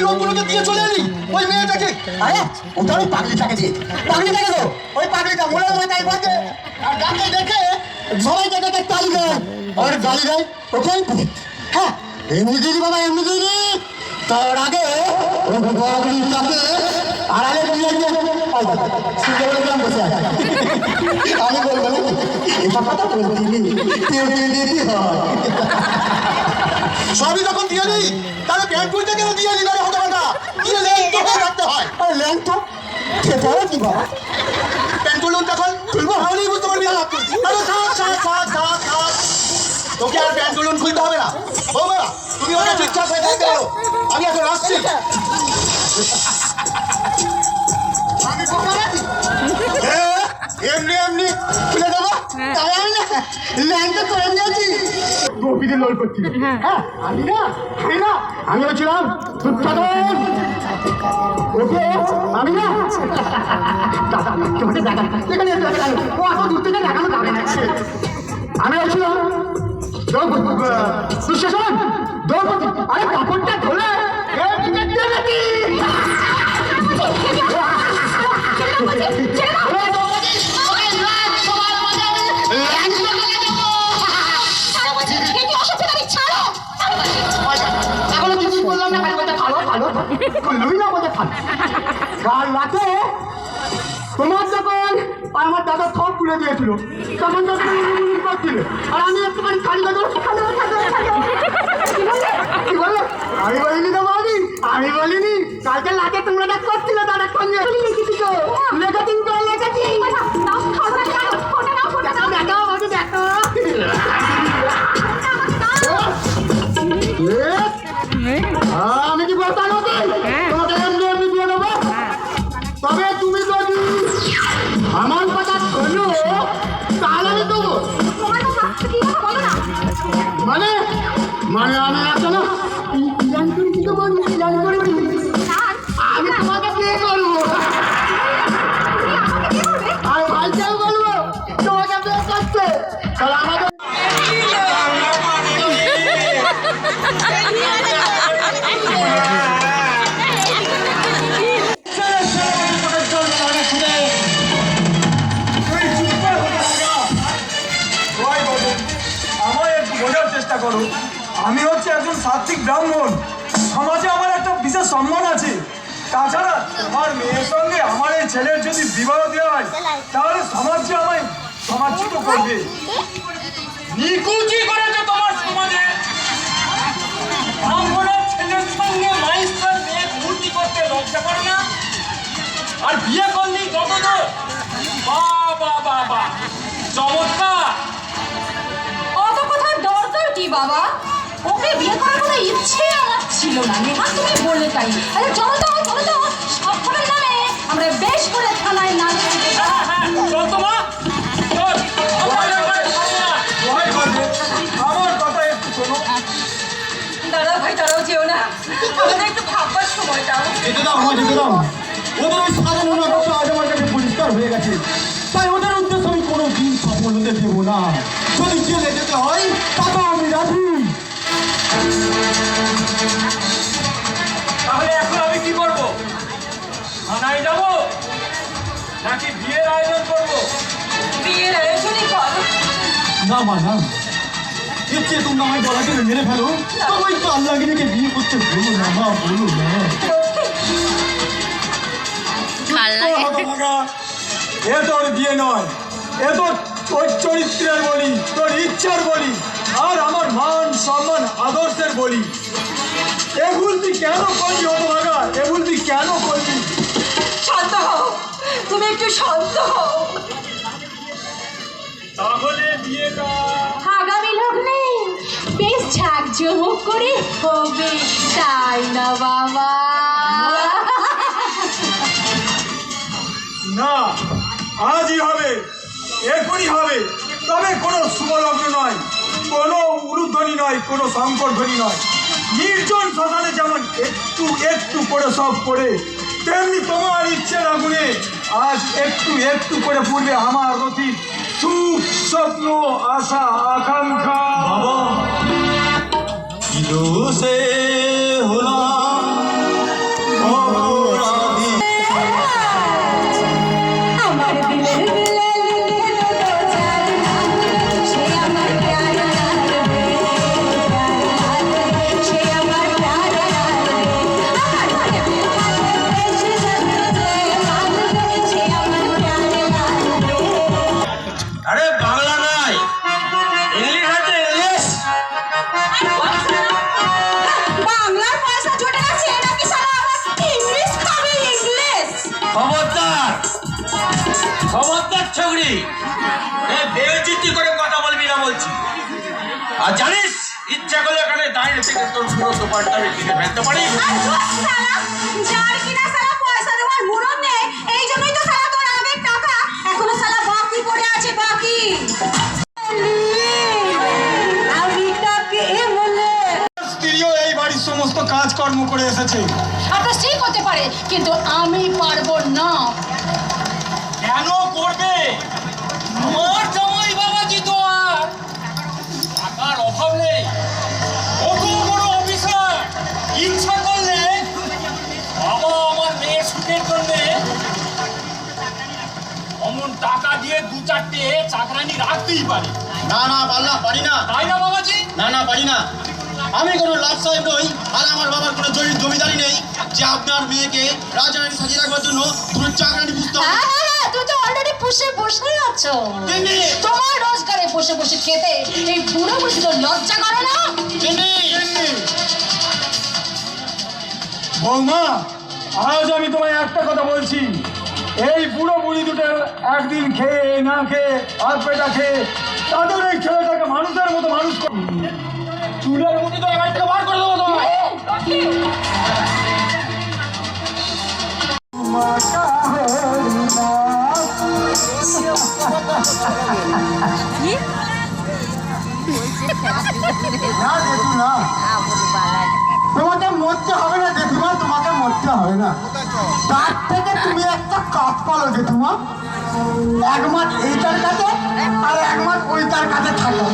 লোকগুলোকে দিয়ে চলে এলি ওই মেয়েটাকে? আরে ওটা ওই পাগলিটাকে দিয়ে, পাগলিটাকে তো ওই পাগলিটা মনে মাথায় বাঁধে আর ডাকে দেখে সবাইকে দেখে তালি দেয় আর গালি দেয়। ওকে হ্যাঁ এমনি দিদি বাবা এমনি দিদি তার আগে ওই পাগলিটাকে আড়ালে দিয়ে দিয়ে বসে আছে। আমি বলবো এটা কথা বলতে সবই যখন দিয়ে নি তাহলে প্যান্ট খুলতে কেন দিয়ে নি? তাহলে হতে পারে দিয়ে ল্যাংটো রাখতে হয়। আরে ল্যাংটো খেতে কি বাবা? প্যান্ট খুলুন তখন খুলবো তাহলেই বুঝতে পারবি। আরে তোকে আর প্যান্ট খুলুন খুলতে হবে না। ও বাবা তুমি ওকে ঠিকঠাক হয়ে থাকতে পারো, আমি এখন আসছি। এমনি এমনি খুলে দেবো তাই আমি না ল্যাংটো করে নিয়েছি। গোপীদের লোল করছি। হ্যাঁ আমি না আমি হচ্ছিলাম দুঃসাধন। ওকে আমি না দেখানো যাবে না। আমি হচ্ছিলাম দুঃশাসন দ্রৌপদী। আরে কাপড়টা ধরে তোমার যখন আমার দাদা সব তুলে দিয়েছিল তখন করছিল আর আমি একটুখানি খালি আমি বলিনি তো বলি, আমি বলিনি কালকে লাগে তোমরা দেখ করছিল দাদা সঙ্গে লেখেছি তো লেখেছি। আমি কি বলতাম তোমাকে এমনি এমনি দিয়ে দেবো, তবে তুমি যদি আমার কথা শোনো তাহলে আমি দেবো। মানে মানে আমি আছে না আমি তোমাকে বিয়ে করবো। আমি ভাইকেও বলবো তোমাকে বিয়ে করতে। তাহলে আমাদের করো। আমি হচ্ছে একজন সাত্বিক ব্রাহ্মণ, সমাজে আমার একটা বিশেষ সম্মান আছে। তাছাড়া আমার মেয়ের সঙ্গে আমার এই ছেলের যদি বিবাহ দেওয়া হয় তাহলে সমাজ যে আমায় সমাজচ্যুত করবে। নিকুচি করেছে তোমার সমাজে। ব্রাহ্মণের ছেলের সঙ্গে মাইস্টার মেয়ে কুচি করতে লজ্জা করো না? আর বিয়ে করলেই কত দূর? বাবা বাবা চমৎকার। অত কথার দরকার কি বাবা? ওকে বিয়ে করার কোনো ইচ্ছে আমার ছিল না, নেহা তুমি বললে তাই। আরে চলো তো সকলের নামে আমরা বেশ করে থানায় নাম আমার কথা একটু শোনো। দাদা ভাই তারাও যেও না, আমাদের একটু ভাববার সময় দাও। যেতে দাও আমার যেতে দাও। ওদের ওই সাধারণ ব্যাপারটা আজ আমার কাছে পরিষ্কার হয়ে গেছে, তাই ওদের উদ্দেশ্যে আমি কোনো দিন সফল হতে দেব না। যদি জেলে যেতে হয় তাতে আমি রাজি। তাহলে এখন আমি কি করবো? থানায় যাবো নাকি বিয়ের আয়োজন করবো? বিয়ের আয়োজনই করো। না মা না, এর চেয়ে তোমরা আমায় গলা টেনে মেরে ফেলো, তবে ওই কাল লাগিয়ে বিয়ে করতে বলো না মা, বলো না। এ তোর বিয়ে নয়, এ তোর চরিত্রের বলি, তোর ইচ্ছার বলি, আর আমার মান সম্মান আদর্শের বলি। এগুল তুই কেন করলি হতভাগা? এগুল তুই কেন করলি? শান্ত হও, তুমি একটু শান্ত হও। তাহলে বিয়েটা আগামী লগ্নে বেশ ঝাঁকঝমক করে হবে, তাই না বাবা? না, আজই হবে, এখনই হবে। তবে কোনো শুভলগ্ন নয়, কোনো উলুধ্বনি নয়, কোনো শঙ্করধ্বনি নয়। নির্জন শ্মশানে যেমন একটু একটু করে সব করে, তেমনি তোমার ইচ্ছের আগুনে আজ একটু একটু করে পূর্বে আমার অতীত সুখ স্বপ্ন আশা আকাঙ্ক্ষা। বাবা কি দোষে হলাম খদ্দের ছগড়ি, বেউচিতি করে কথা বলবি না বলছি। আর জানিস, ইচ্ছা করলে এখানে দাঁড়িয়ে থেকে তোর পুরো দোকানটা আমি কিনে ফেলতে পারি। আর ধুর শালা, যার কিনা শালা পয়সা দেওয়ার মুরত নেই, এই জন্যই তো শালা তোর আগের টাকা এখনো শালা বাকি পড়ে আছে, বাকি। আমি তাকে বলে স্ত্রীও এই বাড়ির সমস্ত কাজকর্ম করে এসেছে। আচ্ছা ঠিক হতে পারে, কিন্তু আমি পারবো না। কেন করবে? আমার জামাই বাবাজি তো আর টাকার অভাব নেই। কত বড় অফিসার, ইচ্ছা করলে বাবা আমার মেয়ের সুখের জন্য অমন টাকা দিয়ে 2-4টে চাকরানি রাখতেই পারে। না না পারলাম, পারি না। তাই না বাবাজি? না না পারি না। আমি কোনো লাট সাহেব নই, আর আমার বাবার কোনো জমিদারি নেই যে আপনার মেয়েকে রাজরানী সাজিয়ে রাখবার জন্য দুটো চাকরানি বুঝতে হবে। হ্যাঁ, তুই তো অলরেডি পুষে বসে আছো। চিনি। তোমার রোজগারে বসে বসে খেতে এই বুড়ো বুড়ি তো লজ্জা করে না? বৌমা, আজ আমি তোমায় একটা কথা বলছি, এই বুড়ো বুড়ি দুটো একদিন খেয়ে না খেয়ে আর পেটা খেয়ে তাদের এই ছেলেটাকে মানুষের মতো মানুষ চুলের মুঠি তো এবার থেকে বার করে দেবো তোমায়। না দেখু না, তোমাকে মরতে হবে না জেঠুমা, তোমাকে মরতে হবে না। তার থেকে তুমি একটা কাজ পালো জেঠুমা, এক মাস এইটার কাছে আর এক মাস ওইটার কাছে থাকো।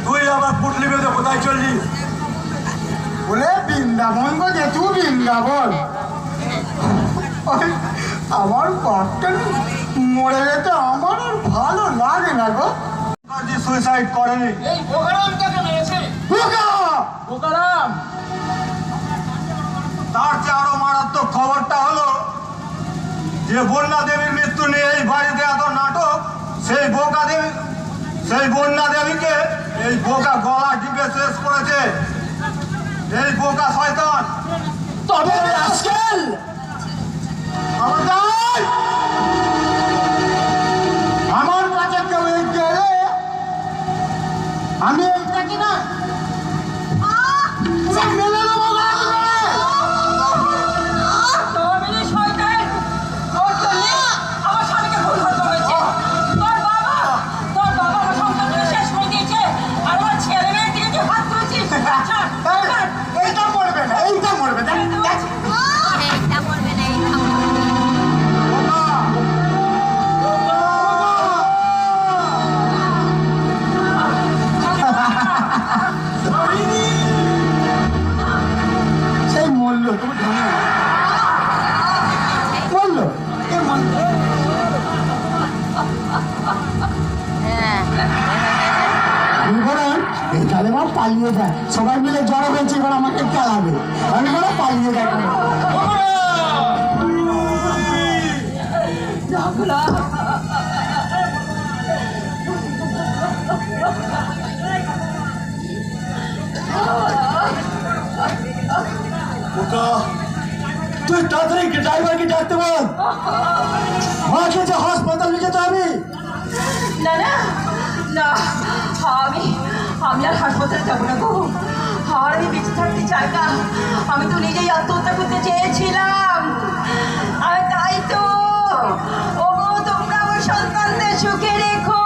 তুই আবার পুটলি বেঁধে কোথায় চললি? বলে বৃন্দাবন গো জেঠু, বৃন্দাবন। ওই আমার বাপটা মরে যেতে আমার আর ভালো লাগে না গো। সুইসাইড করেনি। এই বোকারাম কাকে মেরেছে? বোকা! বোকারাম তার চেয়ে আরো মারাত্মক খবরটা হলো যে বন্যা দেবীর মৃত্যু নিয়ে এই বাড়িতে এত নাটক, সেই বন্যা দেবীকে এই বোকা গলা টিপে শেষ করেছে এই বোকা শয়তান। তবে রাস্কেল আমাদের আমার কাছে কেউ এই গেলে আমি এইটাকে না মেলে নেবো গা করে। তোর শয়তান, তোর জন্য আমার স্বামীকে ভুল হতে হয়েছে। তোর বাবা আমার সংসারটা শেষ করে দিয়েছে, আর আমার ছেলে মেয়ের দিকে তুই হাত তুলছিস। আচ্ছা, এইটা মরবে না, এইটা মরবে না। সেই মরলো, তুমি জানো মরলো, কে মরলো? তাহলে আমার পালিয়ে যায়, সবাই মিলে জড়ো হয়েছে, এবার আমাকে খেলাবে, আমি বলো পালিয়ে যায়। তুই তাড়াতাড়ি ড্রাইভারকে ডাকতে বল, মাকে যে হাসপাতাল নিয়ে যেতে হবে। না না না, আমি আর হাসপাতালে যাবো না গো। আর আমি বেঁচে থাকতে চাই না, আমি তো নিজেই আত্মহত্যা করতে চেয়েছিলাম। আর তাই তো ও তোমরা আমার সন্তানদের সুখে রেখো।